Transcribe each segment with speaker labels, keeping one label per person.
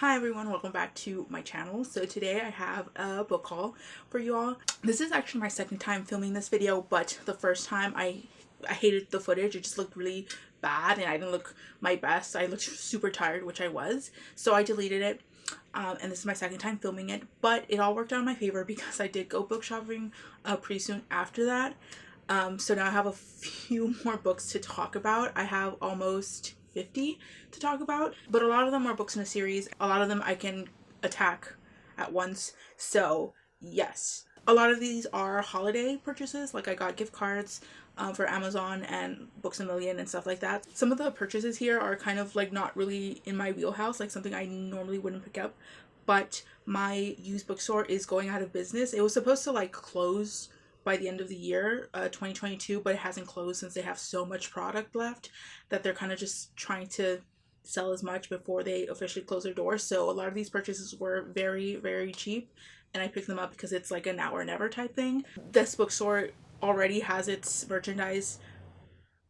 Speaker 1: Hi everyone, welcome back to my channel. So today I have a book haul for you all. This is actually my second time filming this video, but the first time I hated the footage. It just looked really bad and I didn't look my best. I looked super tired, which I was. So I deleted it. And this is my second time filming it, but it all worked out in my favor because I did go book shopping pretty soon after that. So now I have a few more books to talk about. I have almost 50 to talk about, but a lot of them are books in a series. A lot of them I can attack at once. So yes, a lot of these are holiday purchases. Like I got gift cards for Amazon and Books A Million and stuff like that. Some of the purchases here are kind of like not really in my wheelhouse, like something I normally wouldn't pick up. But my used bookstore is going out of business. It was supposed to like close by the end of the year 2022, but it hasn't closed since they have so much product left that they're kind of just trying to sell as much before they officially close their doors. So a lot of these purchases were very cheap, and I picked them up because it's like a now or never type thing. This bookstore already has its merchandise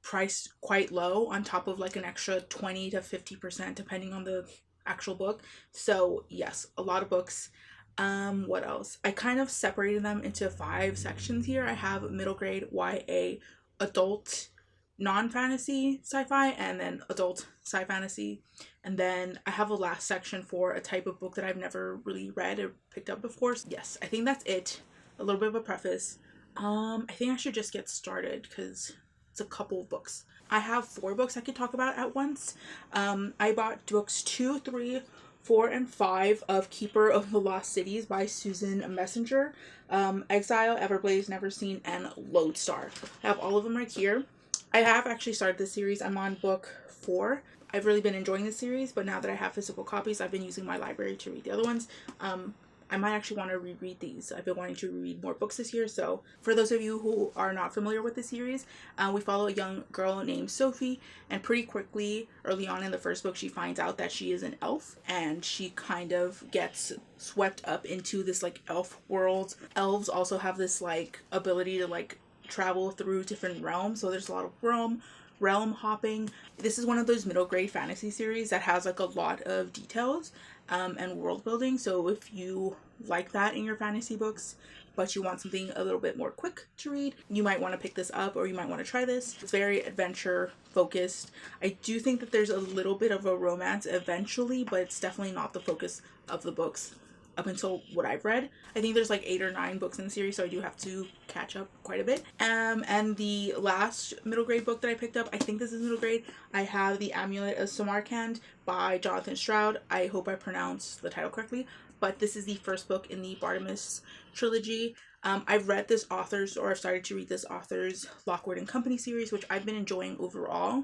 Speaker 1: priced quite low on top of like an extra 20 to 50% depending on the actual book. So yes, a lot of books. What else? I kind of separated them into 5 sections here. I have middle grade YA, adult non-fantasy sci-fi, and then adult sci-fantasy. And then I have a last section for a type of book that I've never really read or picked up before. So yes, I think that's it. A little bit of a preface. I think I should just get started because it's a couple of books. I have 4 books I could talk about at once. I bought books 2, 3, 4, and 5 of Keeper of the Lost Cities by Susan Messenger, Exile, Everblaze, Never Seen, and Lodestar. I have all of them right here. I have actually started this series. I'm on book 4. I've really been enjoying this series, but now that I have physical copies, I've been using my library to read the other ones. I might actually want to reread these. I've been wanting to read more books this year. So for those of you who are not familiar with the series, we follow a young girl named Sophie, and pretty quickly, early on in the first book, she finds out that she is an elf, and she kind of gets swept up into this like elf world. Elves also have this like ability to like travel through different realms, so there's a lot of realm hopping. This is one of those middle grade fantasy series that has like a lot of details and world building. So if you like that in your fantasy books, but you want something a little bit more quick to read, you might want to pick this up, or you might want to try this. It's very adventure focused. I do think that there's a little bit of a romance eventually, but it's definitely not the focus of the books up until what I've read. I think there's like 8 or 9 books in the series, so I do have to catch up quite a bit. And the last middle grade book that I picked up, I think this is middle grade, I have The Amulet of Samarkand by Jonathan Stroud. I hope I pronounced the title correctly, but this is the first book in the Bartimaeus trilogy. I've read this author's, or I've started to read this author's Lockwood and Company series, which I've been enjoying overall.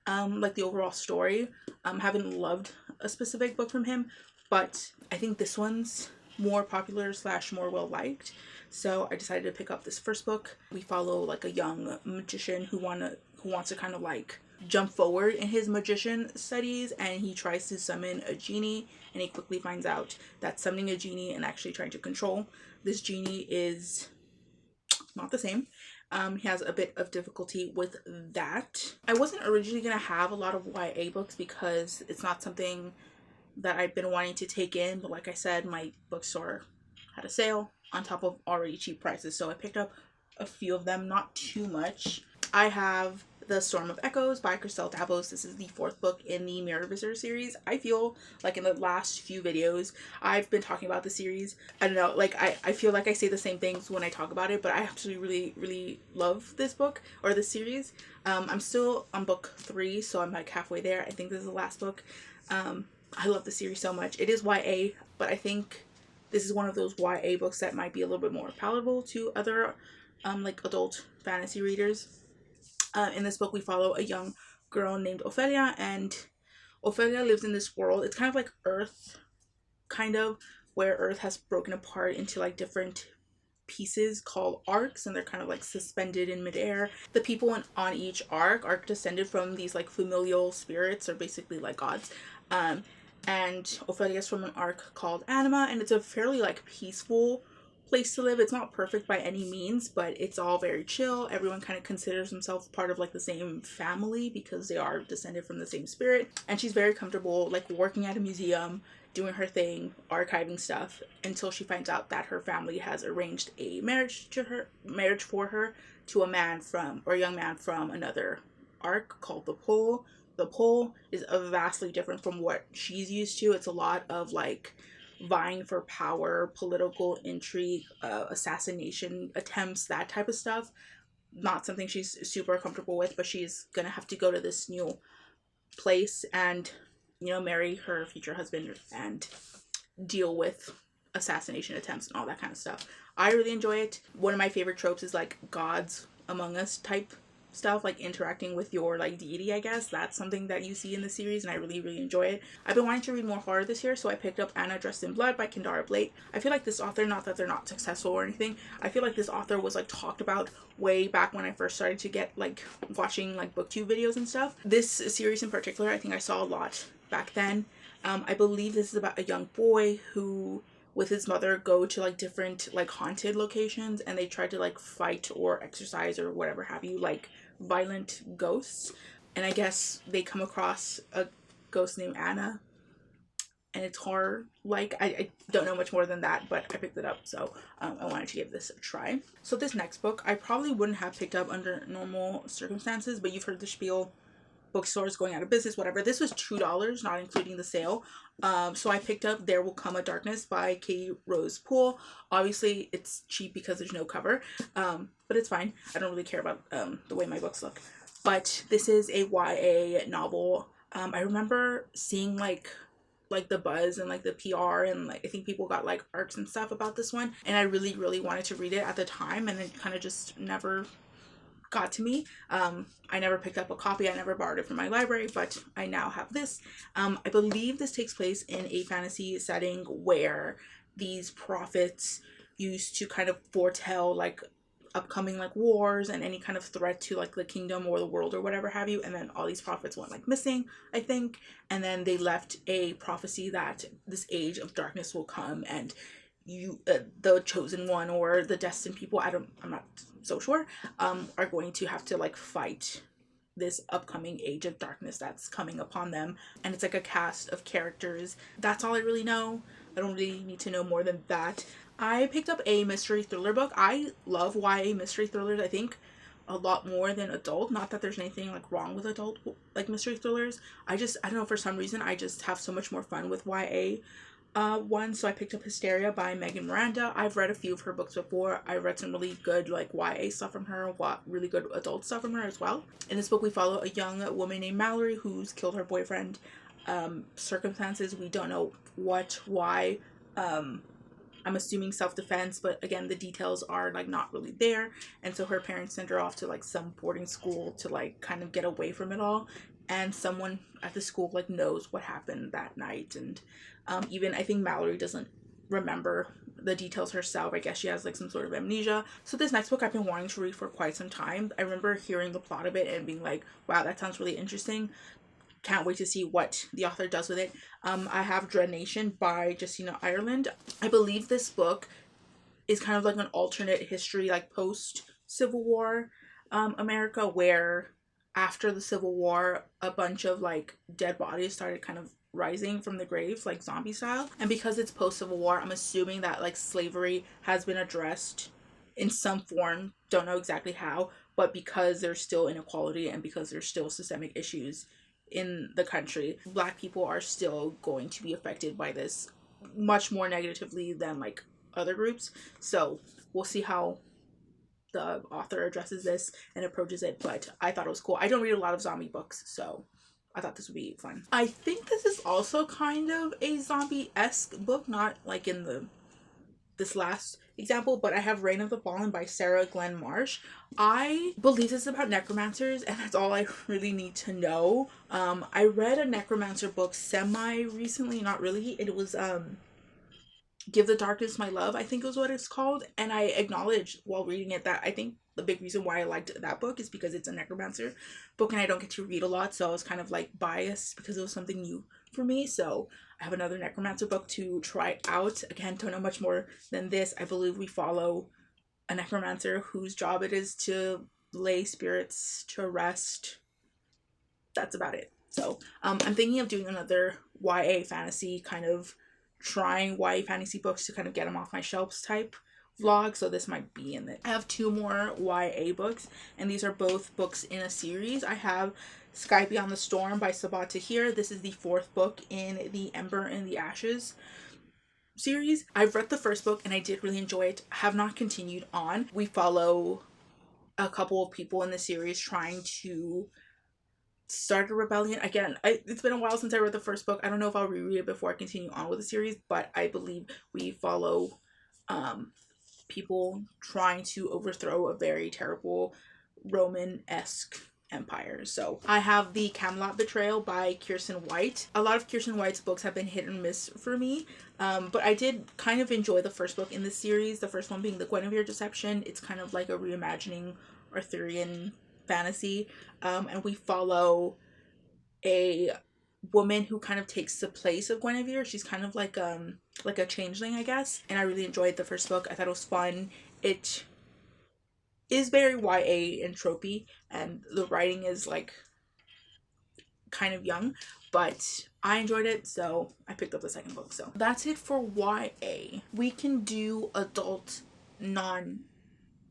Speaker 1: Like the overall story. Haven't loved a specific book from him, but I think this one's more popular / more well liked. So I decided to pick up this first book. We follow like a young magician who wants to kind of like jump forward in his magician studies, and he tries to summon a genie, and he quickly finds out that summoning a genie and actually trying to control this genie is not the same. He has a bit of difficulty with that. I wasn't originally gonna have a lot of YA books because it's not something that I've been wanting to take in, but like I said, my bookstore had a sale on top of already cheap prices, so I picked up a few of them, not too much. I have The Storm of Echoes by Christelle Davos. This is the 4th book in the Mirror Visitor series. I feel like in the last few videos I've been talking about the series. I don't know, like I feel like I say the same things when I talk about it, but I actually really love this book or this series. I'm still on book 3, so I'm like halfway there. I think this is the last book. I love the series so much. It is YA, but I think this is one of those YA books that might be a little bit more palatable to other like adult fantasy readers. In this book, we follow a young girl named Ophelia, and Ophelia lives in this world. It's kind of like Earth, kind of, where Earth has broken apart into like different pieces called arcs, and they're kind of like suspended in midair. The people on each arc are descended from these like familial spirits, or basically like gods. And Ophelia is from an arc called Anima, and it's a fairly like peaceful place to live. It's not perfect by any means, but it's all very chill. Everyone kind of considers themselves part of like the same family because they are descended from the same spirit. And she's very comfortable like working at a museum, doing her thing, archiving stuff, until she finds out that her family has arranged a marriage for her to a young man from another arc called the Pole. The Pole is vastly different from what she's used to. It's a lot of like vying for power, political intrigue, assassination attempts, that type of stuff. Not something she's super comfortable with, but she's gonna have to go to this new place and, you know, marry her future husband and deal with assassination attempts and all that kind of stuff. I really enjoy it. One of my favorite tropes is like gods among us type stuff, like interacting with your like deity, I guess. That's something that you see in the series, and I really enjoy it. I've been wanting to read more horror this year, so I picked up Anna Dressed in Blood by Kendara Blake. I feel like this author, not that they're not successful or anything, I feel like this author was like talked about way back when I first started to get like watching like booktube videos and stuff. This series in particular, I think I saw a lot back then. I believe this is about a young boy who with his mother go to like different like haunted locations, and they try to like fight or exercise or whatever have you like violent ghosts. And I guess they come across a ghost named Anna, and it's horror like. I don't know much more than that, but I picked it up, so I wanted to give this a try. So this next book I probably wouldn't have picked up under normal circumstances, but you've heard the spiel, bookstores going out of business, whatever. This was $2, not including the sale. So I picked up There Will Come a Darkness by Katie Rose Poole. Obviously it's cheap because there's no cover, but it's fine. I don't really care about the way my books look. But this is a YA novel. I remember seeing like the buzz and like the PR, and like I think people got like arcs and stuff about this one, and I really wanted to read it at the time, and it kind of just never got to me. I never picked up a copy. I never borrowed it from my library, but I now have this. I believe this takes place in a fantasy setting where these prophets used to kind of foretell like upcoming like wars and any kind of threat to like the kingdom or the world or whatever have you, and then all these prophets went like missing, I think, and then they left a prophecy that this age of darkness will come, and you the chosen one or the destined people, I'm not so sure, are going to have to like fight this upcoming age of darkness that's coming upon them. And it's like a cast of characters. That's all I really know. I don't really need to know more than that. I picked up a mystery thriller book. I love YA mystery thrillers, I think, a lot more than adult. Not that there's anything like wrong with adult like mystery thrillers. I don't know, for some reason I just have so much more fun with YA one. So I picked up Hysteria by Megan Miranda. I've read a few of her books before. I read some really good like YA stuff from her, really good adult stuff from her as well. In this book we follow a young woman named Mallory who's killed her boyfriend. Circumstances we don't know why. I'm assuming self-defense, but again the details are like not really there, and so her parents send her off to like some boarding school to like kind of get away from it all. And someone at the school like knows what happened that night, and even I think Mallory doesn't remember the details herself. I guess she has like some sort of amnesia. So this next book I've been wanting to read for quite some time. I remember hearing the plot of it and being like, wow, that sounds really interesting. Can't wait to see what the author does with it. I have Dread Nation by Justina Ireland. I believe this book is kind of like an alternate history, like post Civil War America, where after the Civil War a bunch of like dead bodies started kind of rising from the graves, like zombie style. And because it's post Civil War, I'm assuming that like slavery has been addressed in some form. Don't know exactly how, but because there's still inequality and because there's still systemic issues in the country, Black people are still going to be affected by this much more negatively than like other groups. So we'll see how the author addresses this and approaches it, but I thought it was cool. I don't read a lot of zombie books, so I thought this would be fun. I think this is also kind of a zombie-esque book, not like in this last example, but I have Reign of the Fallen by Sarah Glenn Marsh. I believe this is about necromancers, and that's all I really need to know. I read a necromancer book semi-recently, not really. It was Give the Darkness My Love, I think is what it's called, and I acknowledged while reading it that I think the big reason why I liked that book is because it's a necromancer book and I don't get to read a lot, so I was kind of like biased because it was something new for me. So I have another necromancer book to try out. Again, don't know much more than this. I believe we follow a necromancer whose job it is to lay spirits to rest. That's about it. So I'm thinking of doing another YA fantasy, kind of trying YA fantasy books to kind of get them off my shelves type vlog. So this might be in it. I have two more YA books, and these are both books in a series. I have Sky Beyond the Storm by Sabaa Tahir. This is the fourth book in the Ember and the Ashes series. I've read the first book and I did really enjoy it. I have not continued on. We follow a couple of people in the series trying to start a rebellion. Again, it's been a while since I read the first book. I don't know if I'll reread it before I continue on with the series, but I believe we follow people trying to overthrow a very terrible Roman-esque empire. So I have the Camelot Betrayal by Kiersten White. A lot of Kiersten White's books have been hit and miss for me, but I did kind of enjoy the first book in this series, the first one being the Guinevere Deception. It's kind of like a reimagining Arthurian fantasy, and we follow a woman who kind of takes the place of Guinevere. She's kind of like a changeling, I guess, and I really enjoyed the first book. I thought it was fun. It is very YA and tropey, and the writing is like kind of young, but I enjoyed it, so I picked up the second book. So that's it for YA. We can do adult non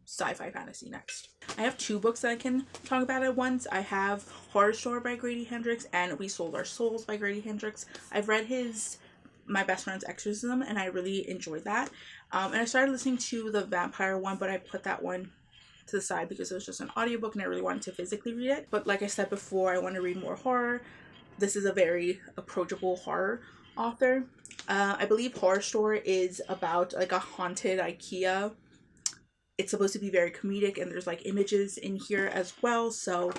Speaker 1: sci-fi fantasy next. I have two books that I can talk about at once. I have Horror Store by Grady Hendrix and We Sold Our Souls by Grady Hendrix. I've read his My Best Friend's Exorcism and I really enjoyed that. And I started listening to the vampire one, but I put that one to the side because it was just an audiobook and I really wanted to physically read it. But like I said before, I want to read more horror. This is a very approachable horror author. I believe Horror Store is about like a haunted IKEA. It's supposed to be very comedic and there's like images in here as well. So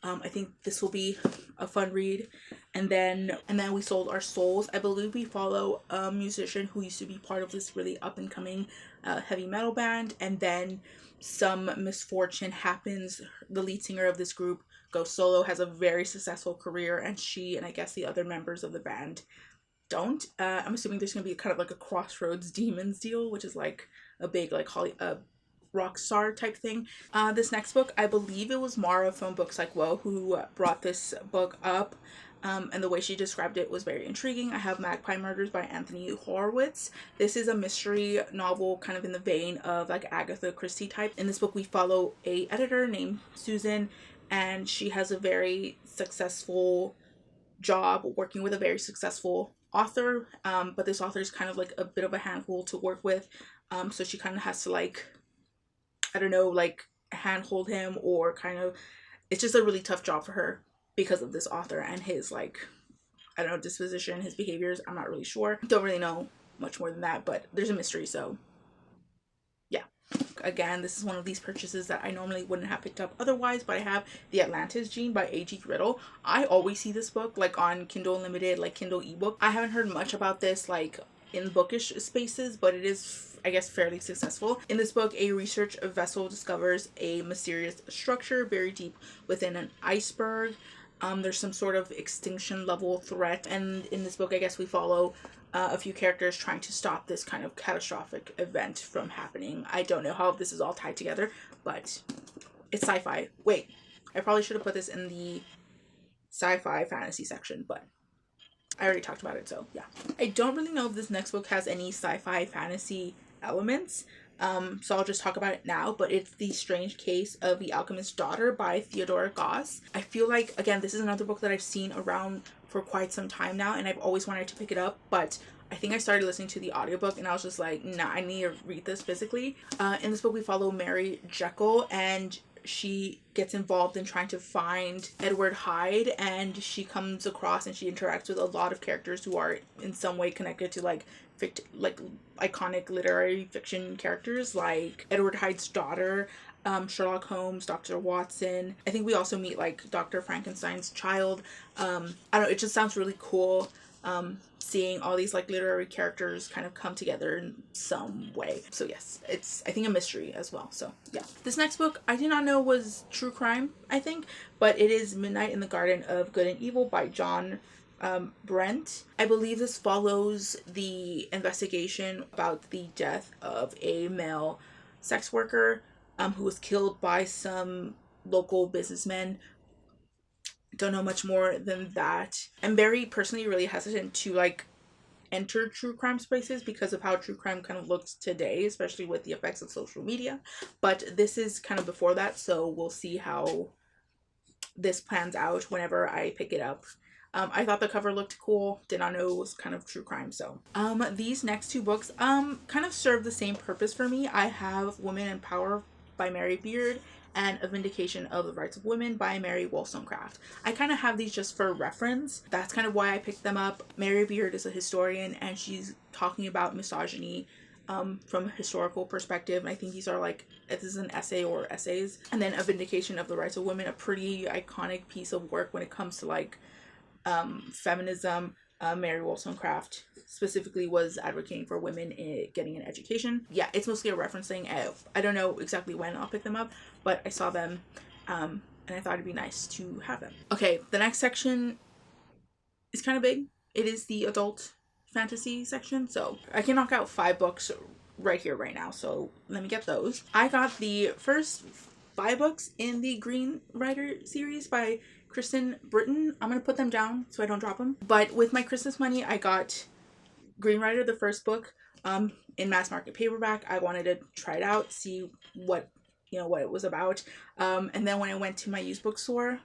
Speaker 1: I think this will be a fun read. And then We Sold Our Souls. I believe we follow a musician who used to be part of this really up and coming heavy metal band. And then some misfortune happens. The lead singer of this group goes solo, has a very successful career, and she and I guess the other members of the band don't. I'm assuming there's going to be kind of like a Crossroads Demons deal, which is like a big like rock star type thing. This next book, I believe it was Mara from Books Like Whoa who brought this book up, and the way she described it was very intriguing. I have Magpie Murders by Anthony Horowitz. This is a mystery novel kind of in the vein of like Agatha Christie type. In this book we follow a editor named Susan, and she has a very successful job working with a very successful author, but this author is kind of like a bit of a handful to work with, so she kind of has to like, I don't know, like handhold him, or kind of, it's just a really tough job for her because of this author and his like, I don't know, disposition, his behaviors. I'm not really sure. Don't really know much more than that, but there's a mystery, so yeah. Again, this is one of these purchases that I normally wouldn't have picked up otherwise, but I have The Atlantis Gene by A.G. Riddle. I always see this book like on Kindle Unlimited, like Kindle ebook. I haven't heard much about this like in bookish spaces, but it is, I guess, fairly successful. In this book, a research vessel discovers a mysterious structure buried deep within an iceberg. There's some sort of extinction level threat, and in this book I guess we follow a few characters trying to stop this kind of catastrophic event from happening. I don't know how this is all tied together, but it's sci-fi. Wait, I probably should have put this in the sci-fi fantasy section, but I already talked about it, so yeah. I don't really know if this next book has any sci-fi fantasy elements, so I'll just talk about it now, but it's The Strange Case of the Alchemist's Daughter by Theodora Goss. I feel like, again, this is another book that I've seen around for quite some time now, and I've always wanted to pick it up, but I think I started listening to the audiobook and I was just like, nah, I need to read this physically. In this book we follow Mary Jekyll, and she gets involved in trying to find Edward Hyde, and she comes across and she interacts with a lot of characters who are in some way connected to like iconic literary fiction characters like Edward Hyde's daughter, Sherlock Holmes, Dr. Watson. I think we also meet like Dr. Frankenstein's child. I don't know, it just sounds really cool seeing all these like literary characters kind of come together in some way. So yes, it's I think a mystery as well. So yeah. This next book I did not know was true crime, I think, but it is Midnight in the Garden of Good and Evil by John Brent. I believe this follows the investigation about the death of a male sex worker who was killed by some local businessmen. Don't know much more than that. I'm very personally really hesitant to like enter true crime spaces because of how true crime kind of looks today, especially with the effects of social media. But this is kind of before that, so we'll see how this plans out whenever I pick it up. I thought the cover looked cool. Did not know it was kind of true crime. So these next two books kind of serve the same purpose for me. I have Women in Power by Mary Beard and A Vindication of the Rights of Women by Mary Wollstonecraft. I kind of have these just for reference. That's kind of why I picked them up. Mary Beard is a historian and she's talking about misogyny from a historical perspective. And I think these are like, this is an essay or essays. And then A Vindication of the Rights of Women, a pretty iconic piece of work when it comes to like feminism. Mary Wollstonecraft specifically was advocating for women getting an education. Yeah, it's mostly a referencing. I don't know exactly when I'll pick them up, but I saw them and I thought it'd be nice to have them. Okay, the next section is kind of big. It is the adult fantasy section, so I can knock out 5 books right here right now, so let me get those. I got the first 5 books in the Green Rider series by Kristen Britton. I'm gonna put them down so I don't drop them, but with my Christmas money I got Green Rider, the first book, in mass market paperback. I wanted to try it out, see what what it was about, and then when I went to my used bookstore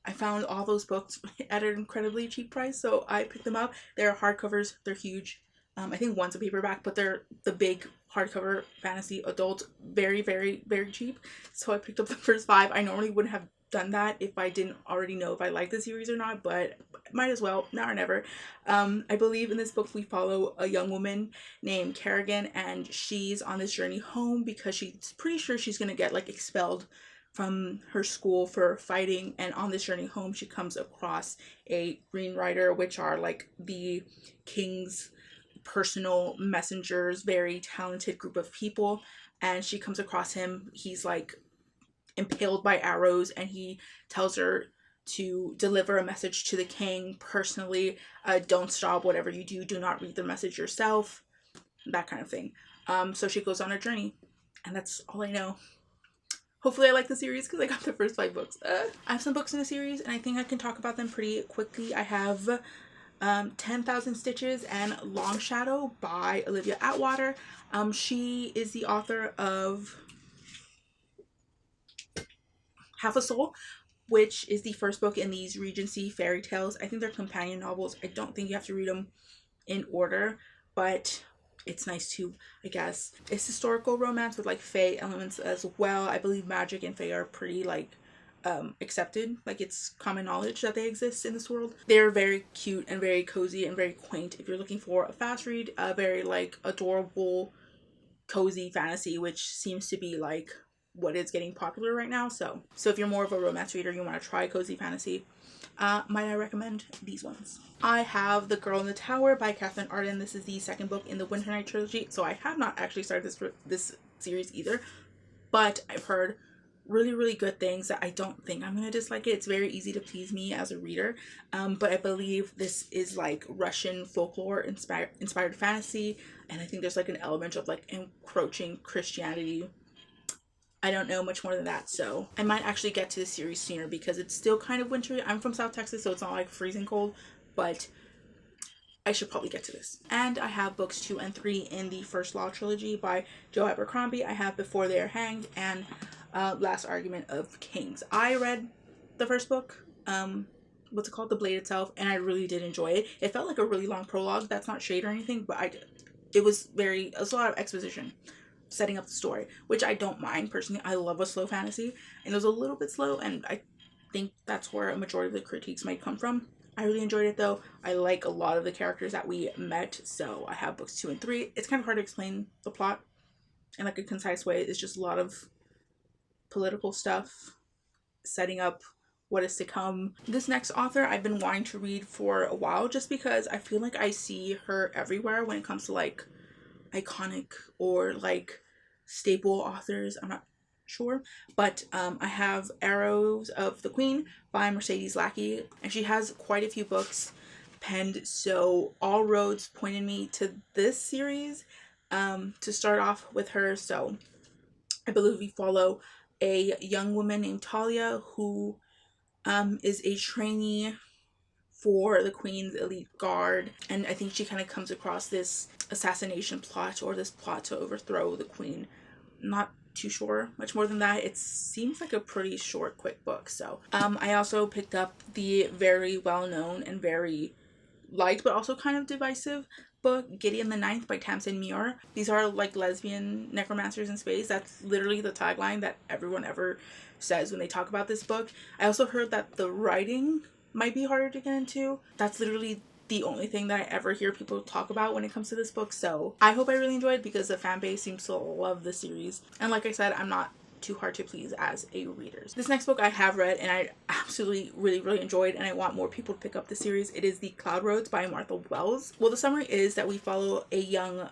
Speaker 1: I found all those books at an incredibly cheap price, so I picked them up. They're hardcovers, they're huge. I think one's a paperback, but they're the big hardcover fantasy adult, very, very, very cheap. So I picked up the first 5. I normally wouldn't have done that if I didn't already know if I like the series or not, but might as well, now or never. I believe in this book we follow a young woman named Kerrigan, and she's on this journey home because she's pretty sure she's gonna get like expelled from her school for fighting, and on this journey home she comes across a Green Rider, which are like the king's personal messengers, very talented group of people, and she comes across him. He's like impaled by arrows and he tells her to deliver a message to the king personally. Don't stop, whatever you do, do not read the message yourself, that kind of thing. So she goes on her journey, and that's all I know. Hopefully I like the series because I got the first 5 books. I have some books in the series and I think I can talk about them pretty quickly. I have 10,000 Stitches and Long Shadow by Olivia Atwater. She is the author of Half a Soul, which is the first book in these Regency fairy tales. I think they're companion novels. I don't think you have to read them in order, but it's nice too, I guess. It's historical romance with like fae elements as well. I believe magic and fae are pretty like accepted, like it's common knowledge that they exist in this world. They're very cute and very cozy and very quaint. If you're looking for a fast read, a very like adorable cozy fantasy, which seems to be like what is getting popular right now. So if you're more of a romance reader, you want to try cozy fantasy, might I recommend these ones. I have The Girl in the Tower by Catherine Arden. This is the second book in the Winter Night trilogy, so I have not actually started this series either, but I've heard really, really good things that I don't think I'm gonna dislike it. It's very easy to please me as a reader, but I believe this is like Russian folklore inspired fantasy, and I think there's like an element of like encroaching Christianity. I don't know much more than that, so I might actually get to the series sooner because it's still kind of wintry. I'm from South Texas, so it's not like freezing cold, but I should probably get to this. And I have books 2 and 3 in the First Law trilogy by Joe Abercrombie. I have Before They Are Hanged and Last Argument of Kings. I read the first book, what's it called, The Blade itself, and I really did enjoy it. It felt like a really long prologue. That's not shade or anything, but it was a lot of exposition setting up the story, which I don't mind personally. I love a slow fantasy, and it was a little bit slow, and I think that's where a majority of the critiques might come from. I really enjoyed it though. I like a lot of the characters that we met, so I have books 2 and 3. It's kind of hard to explain the plot in like a concise way. It's just a lot of political stuff setting up what is to come. This next author I've been wanting to read for a while just because I feel like I see her everywhere when it comes to like iconic or like staple authors. I'm not sure, but I have Arrows of the Queen by Mercedes Lackey, and she has quite a few books. penned. So all roads pointed me to this series to start off with her. So I believe we follow a young woman named Talia who is a trainee for the Queen's elite guard, and I think she kind of comes across this assassination plot, or this plot to overthrow the Queen. Not too sure much more than that. It seems like a pretty short, quick book. So I also picked up the very well-known and very liked but also kind of divisive book Gideon the Ninth by Tamsin Muir. These are like lesbian necromancers in space. That's literally the tagline that everyone ever says when they talk about this book. I also heard that the writing might be harder to get into. That's literally the only thing that I ever hear people talk about when it comes to this book. So I hope I really enjoyed it because the fan base seems to love the series. And like I said, I'm not too hard to please as a reader. This next book I have read and I absolutely really enjoyed, and I want more people to pick up the series. It is The Cloud Roads by Martha Wells. Well, the summary is that we follow a young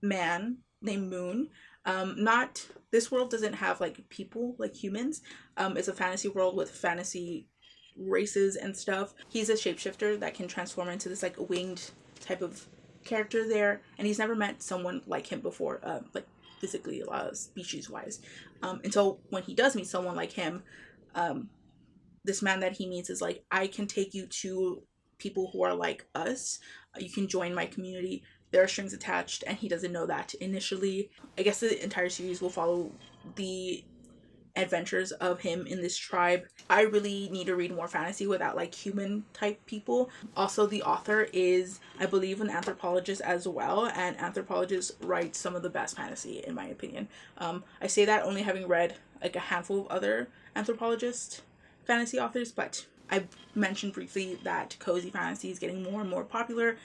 Speaker 1: man named Moon. Not this world doesn't have like people like humans. It's a fantasy world with fantasy races and stuff. He's a shapeshifter that can transform into this like winged type of character there, and he's never met someone like him before, like physically, species wise, until when he does meet someone like him. This man that he meets is like, I can take you to people who are like us, you can join my community, there are strings attached, and he doesn't know that initially. I guess the entire series will follow the adventures of him in this tribe. I really need to read more fantasy without like human type people. Also, the author is, I believe, an anthropologist as well, and anthropologists write some of the best fantasy in my opinion. I say that only having read like a handful of other anthropologist fantasy authors, but I mentioned briefly that cozy fantasy is getting more and more popular,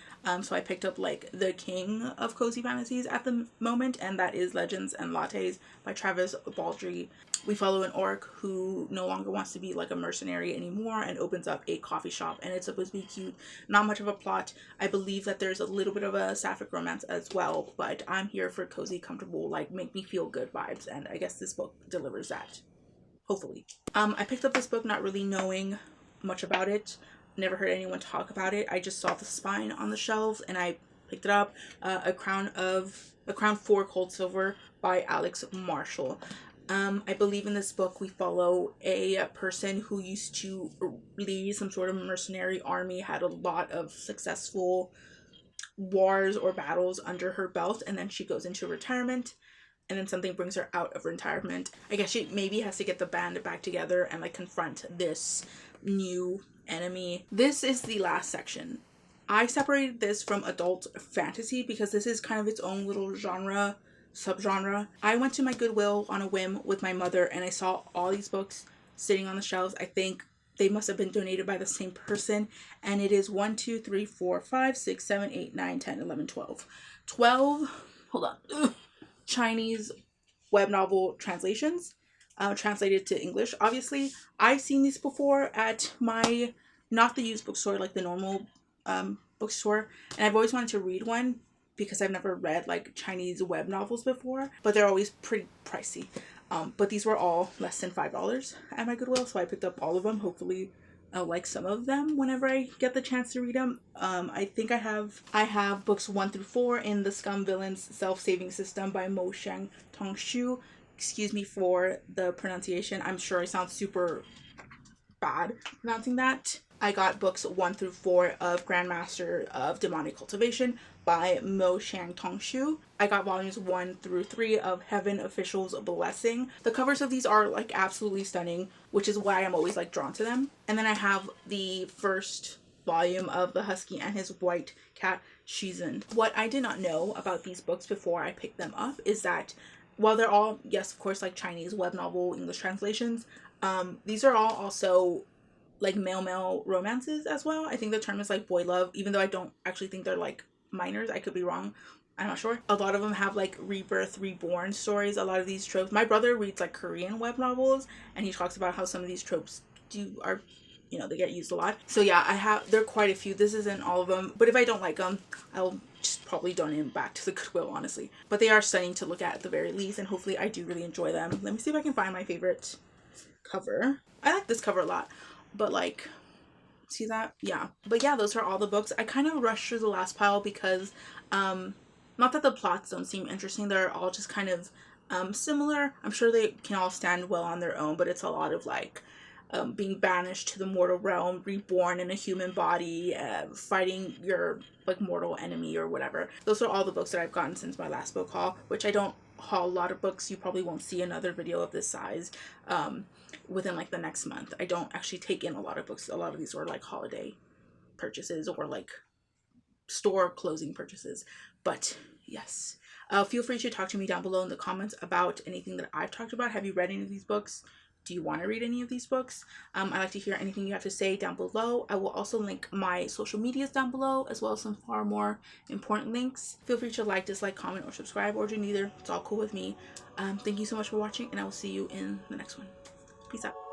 Speaker 1: so I picked up like the king of cozy fantasies at the moment, and that is Legends and Lattes by Travis Baldree. We follow an orc who no longer wants to be like a mercenary anymore and opens up a coffee shop, and it's supposed to be cute. Not much of a plot. I believe that there's a little bit of a sapphic romance as well, but I'm here for cozy, comfortable, like make me feel good vibes, and I guess this book delivers that. Hopefully. I picked up this book not really knowing much about it. Never heard anyone talk about it. I just saw the spine on the shelves and I picked it up. A Crown for Cold Silver by Alex Marshall. I believe in this book we follow a person who used to lead some sort of mercenary army, had a lot of successful wars or battles under her belt, and then she goes into retirement, and then something brings her out of retirement. I guess she maybe has to get the band back together and like confront this new enemy. This is the last section. I separated this from adult fantasy because this is kind of its own little subgenre. I went to my Goodwill on a whim with my mother and I saw all these books sitting on the shelves. I think they must have been donated by the same person, and it is 1 2 3 4 5 6 7 8 9 10 11 12 hold on Chinese web novel translations, translated to English. Obviously, I've seen these before at my, not the used bookstore, like the normal bookstore, and I've always wanted to read one because I've never read like Chinese web novels before, but they're always pretty pricey. But these were all less than $5 at my Goodwill, so I picked up all of them. Hopefully I'll like some of them whenever I get the chance to read them. I think I have books 1 through 4 in The Scum Villains Self-Saving System by Mo Shang Tong Shu. Excuse me for the pronunciation. I'm sure I sound super bad pronouncing that. I got books 1 through 4 of Grandmaster of Demonic Cultivation by Mo Shang Tong Shu. I got volumes 1 through 3 of Heaven Official's Blessing. The covers of these are like absolutely stunning, which is why I'm always like drawn to them. And then I have the first volume of The Husky and His White Cat Shizun. What I did not know about these books before I picked them up is that while they're all, yes, of course, like Chinese web novel English translations, these are all also like male romances as well. I think the term is like boy love, even though I don't actually think they're like minors. I could be wrong. I'm not sure. A lot of them have like rebirth, reborn stories. A lot of these tropes. My brother reads like Korean web novels, and he talks about how some of these tropes they get used a lot. So yeah, there are quite a few. This isn't all of them, but if I don't like them, I'll just probably donate them back to the Goodwill, honestly. But they are stunning to look at the very least, and hopefully I do really enjoy them. Let me see if I can find my favorite cover. I like this cover a lot, but like See that? Yeah. But yeah, those are all the books. I kind of rushed through the last pile because not that the plots don't seem interesting, they're all just kind of similar. I'm sure they can all stand well on their own, but it's a lot of like being banished to the mortal realm, reborn in a human body, fighting your like mortal enemy or whatever. Those are all the books that I've gotten since my last book haul, which I don't haul a lot of books. You probably won't see another video of this size within like the next month. I don't actually take in a lot of books. A lot of these were like holiday purchases or like store closing purchases. But yes, feel free to talk to me down below in the comments about anything that I've talked about. Have you read any of these books? Do you want to read any of these books? I'd like to hear anything you have to say down below. I will also link my social medias down below, as well as some far more important links. Feel free to like, dislike, comment, or subscribe, or do neither. It's all cool with me. Thank you so much for watching, and I will see you in the next one. Peace out.